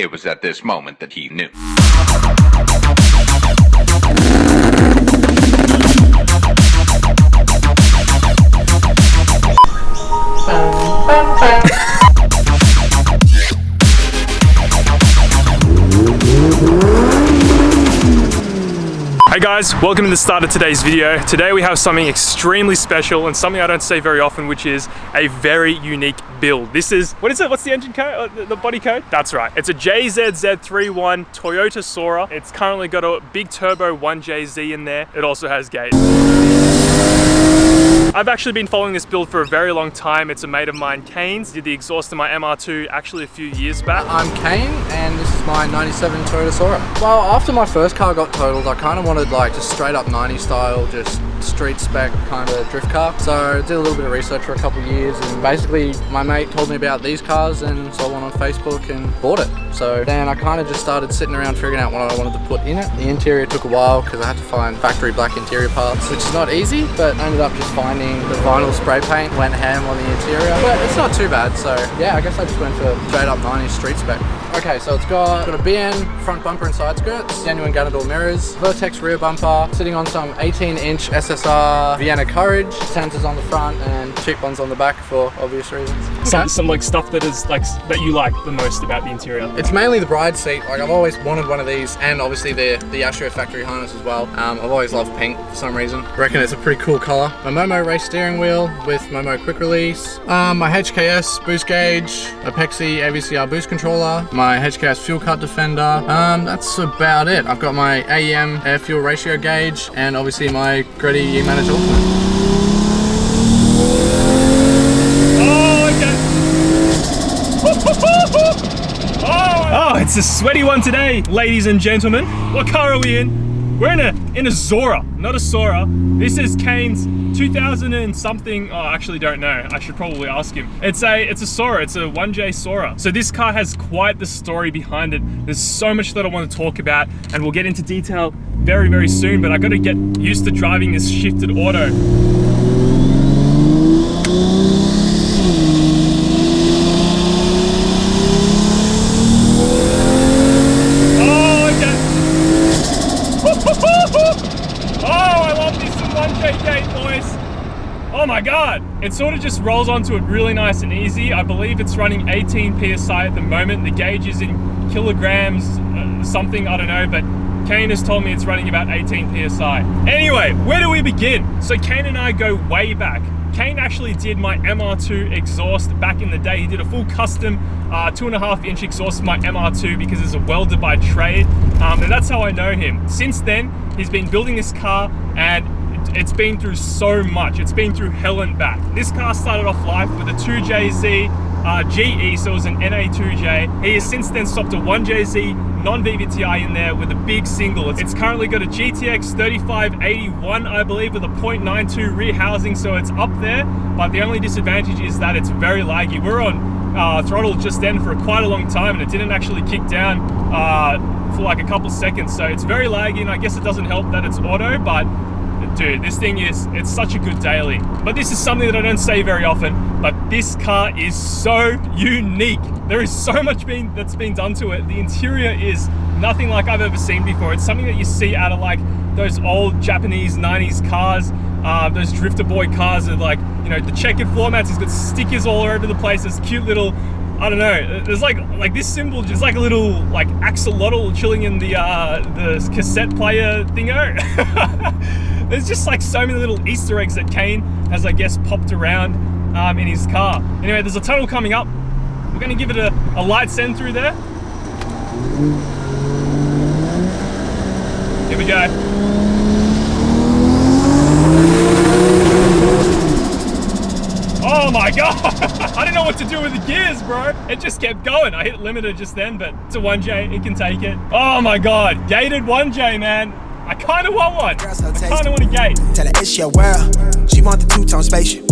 It was at this moment that he knew. Hey guys, welcome to the start of today's video. Today we have something extremely special and something I don't say very often, which is a very unique build. This is, what is it? What's the engine code? The body code? That's right. It's a JZZ31 Toyota SOARER. It's currently got a big turbo 1JZ in there. It also has gate. I've actually been following this build for a very long time. It's a mate of mine, Kane's. Did the exhaust in my MR2 actually a few years back. I'm Kane and this is my 97 Toyota SOARER. Well, after my first car got totaled, I kind of wanted like just straight up 90s style, just street spec kind of drift car. So I did a little bit of research for a couple of years and basically my mate told me about these cars and saw one on Facebook and bought it. So then I kind of just started sitting around figuring out what I wanted to put in it. The interior took a while because I had to find factory black interior parts, which is not easy, but I ended up just finding the vinyl spray paint, went ham on the interior, but it's not too bad. So yeah, I guess I just went for straight up 90s street spec. Okay, so it's got a BN front bumper and side skirts, genuine Ganador mirrors, Vertex rear bumper, sitting on some 18-inch SSR Vienna Courage, sensors on the front and cheap ones on the back for obvious reasons. Some like stuff that is like that you like the most about the interior. It's mainly the bride seat. Like I've always wanted one of these, and obviously the Astro factory harness as well. I've always loved pink for some reason. I reckon it's a pretty cool color. My Momo race steering wheel with Momo quick release. My HKS boost gauge, Apexi AVCR boost controller, my HKS fuel cut defender. That's about it. I've got my AEM air fuel ratio gauge, and obviously my Greddy E-Manage Ultimate. Oh, it's a sweaty one today, ladies and gentlemen. What car are we in? We're in a SOARER, not a SOARER. This is Kane's 2000 and something. Oh, I actually don't know. I should probably ask him. It's a SOARER. It's a 1J SOARER. So this car has quite the story behind it. There's so much that I want to talk about, and we'll get into detail very, very soon. But I got to get used to driving this shifted auto. Oh my god! It sort of just rolls onto it really nice and easy. I believe it's running 18 PSI at the moment. The gauge is in kilograms, something, I don't know, but Kane has told me it's running about 18 PSI. Anyway, where do we begin? So Kane and I go way back. Kane actually did my MR2 exhaust back in the day. He did a full custom 2.5-inch exhaust for my MR2 because he's a welder by trade, and that's how I know him. Since then, he's been building this car and it's been through so much. It's been through hell and back. This car started off life with a 2JZ GE, so it was an NA2J. He has since then swapped a 1JZ non-VVTi in there with a big single. It's currently got a GTX 3581, I believe, with a 0.92 rear housing, so it's up there. But the only disadvantage is that it's very laggy. We're on throttle just then for quite a long time, and it didn't actually kick down for like a couple seconds. So it's very laggy, and I guess it doesn't help that it's auto, but dude, this thing it's such a good daily. But this is something that I don't say very often, but this car is so unique. There is so much that's been done to it. The interior is nothing like I've ever seen before. It's something that you see out of like those old Japanese 90s cars, those drifter boy cars that, like, you know, the checkered floor mats. He's got stickers all over the place. There's cute little, I don't know, there's like this symbol, just like a little like axolotl chilling in the cassette player thingo. There's just like so many little Easter eggs that Kane has, I guess, popped around in his car. Anyway, there's a tunnel coming up. We're gonna give it a light send through there. Here we go. Oh my god! I didn't know what to do with the gears, bro. It just kept going. I hit limiter just then, but it's a 1J, it can take it. Oh my god, gated 1J, man. I kind of want one. I kind of want a gate. Tell her it's your world. She want the two-tone spaceship.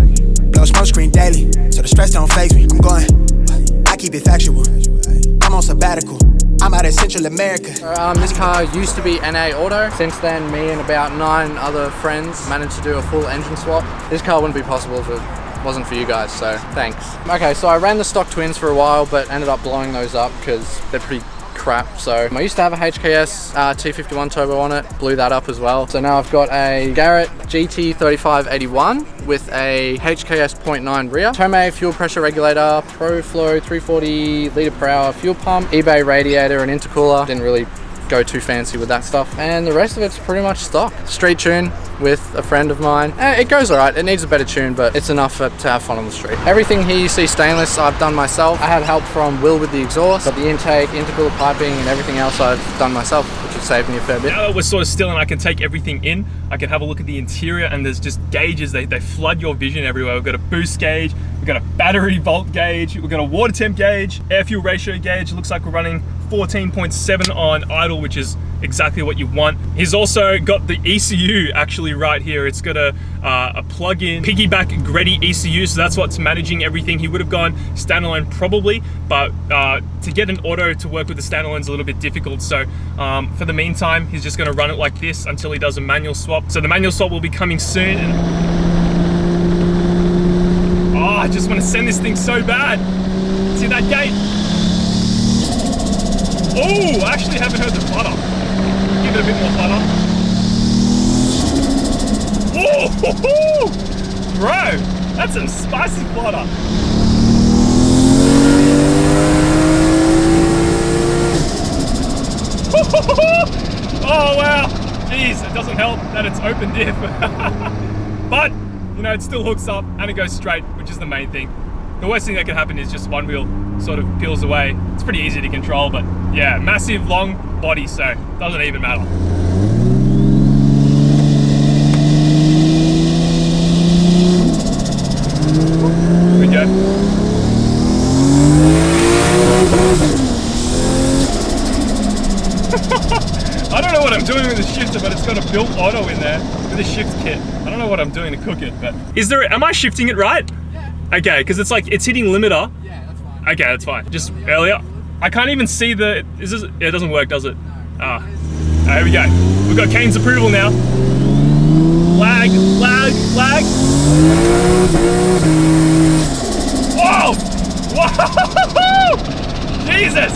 Blow smoke screen daily, so the stress don't faze me. I'm going. I keep it factual. I'm on sabbatical. I'm out of Central America. This car used to be NA Auto. Since then, me and about 9 other friends managed to do a full engine swap. This car wouldn't be possible if it wasn't for you guys, so thanks. Okay, so I ran the stock twins for a while, but ended up blowing those up because they're pretty crap. So I used to have a HKS T51 turbo on it, blew that up as well. So now I've got a Garrett GT3581 with a HKS 0.9 rear, Tomei fuel pressure regulator, ProFlow 340 litre per hour fuel pump, eBay radiator and intercooler. Didn't really go too fancy with that stuff, and the rest of it's pretty much stock. Street tune with a friend of mine. It goes alright, it needs a better tune, but it's enough to have fun on the street. Everything here you see stainless I've done myself. I had help from Will with the exhaust, but the intake, intercooler piping and everything else I've done myself, which has saved me a fair bit. Now that we're sort of still and I can take everything in, I can have a look at the interior, and there's just gauges, they flood your vision everywhere. We've got a boost gauge, we've got a battery volt gauge, we've got a water temp gauge, air fuel ratio gauge. It looks like we're running 14.7 on idle, which is exactly what you want. He's also got the ECU actually right here. It's got a plug-in piggyback Greddy ECU, so that's what's managing everything. He would have gone standalone probably, but to get an auto to work with the standalone is a little bit difficult. So for the meantime, he's just going to run it like this until he does a manual swap. So the manual swap will be coming soon. And oh, I just want to send this thing so bad. See that gate? Oh, I actually haven't heard the flutter. Give it a bit more flutter. Oh, bro, that's some spicy flutter. Oh wow, jeez, it doesn't help that it's open diff. But, you know, it still hooks up and it goes straight, which is the main thing. The worst thing that can happen is just one wheel sort of peels away. It's pretty easy to control, but yeah, massive long body, so it doesn't even matter. Here we go. I don't know what I'm doing with the shifter, but it's got a built auto in there with a shift kit. I don't know what I'm doing to cook it, but am I shifting it right? Okay, because it's like, it's hitting limiter. Yeah, that's fine. Okay, that's fine. Just earlier, I can't even see the, it doesn't work, does it? Ah, here we go. We've got Kane's approval now. Lag, lag, lag. Whoa! Whoa! Jesus!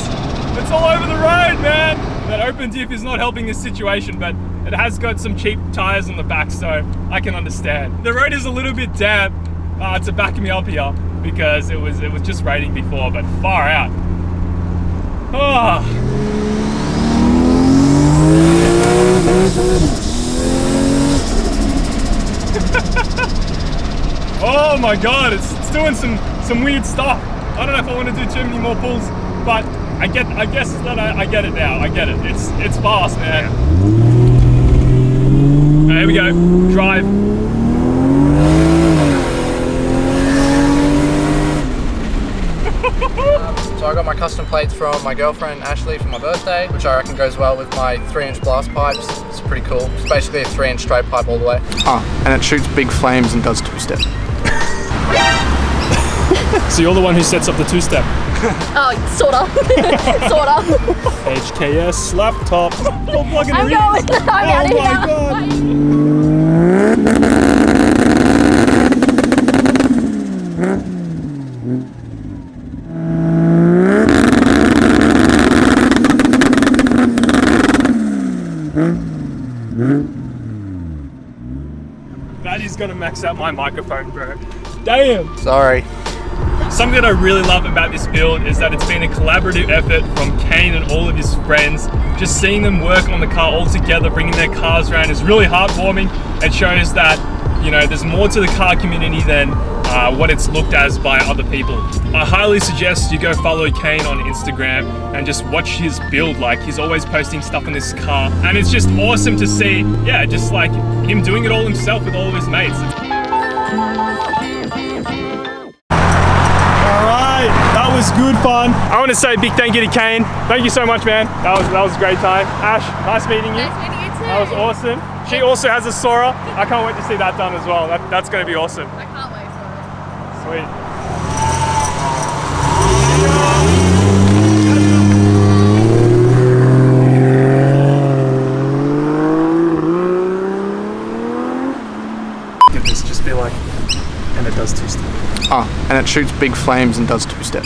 It's all over the road, man. That open diff is not helping this situation, but it has got some cheap tires on the back, so I can understand. The road is a little bit damp. To back me up here because it was just raining before, but far out. Oh. Oh my god, it's doing some weird stuff. I don't know if I want to do too many more pulls, but I guess that I get it now. I get it. It's fast, man. Right, here we go. Drive. So I got my custom plates from my girlfriend Ashley for my birthday, which I reckon goes well with my 3-inch blast pipes. It's pretty cool. It's basically a 3-inch straight pipe all the way. And it shoots big flames and does two-step. So you're the one who sets up the two-step? Oh, sorta. Sorta. HKS laptop. I'm going. I'm out of here. Oh my god. That is gonna max out my microphone, bro. Damn! Sorry. Something that I really love about this build is that it's been a collaborative effort from Kane and all of his friends. Just seeing them work on the car all together, bringing their cars around is really heartwarming. It shows that, you know, there's more to the car community than what it's looked as by other people. I highly suggest you go follow Kane on Instagram and just watch his build. Like, he's always posting stuff on this car, and it's just awesome to see, yeah, just like him doing it all himself with all of his mates. Alright, that was good fun. I want to say a big thank you to Kane. Thank you so much, man. That was a great time. Ash, nice meeting you. Nice meeting you too. That was awesome. She also has a SOARER. I can't wait to see that done as well. That's going to be awesome. I can't wait for it. Sweet. Look at this, just be like, and it does two-step. And it shoots big flames and does two-step.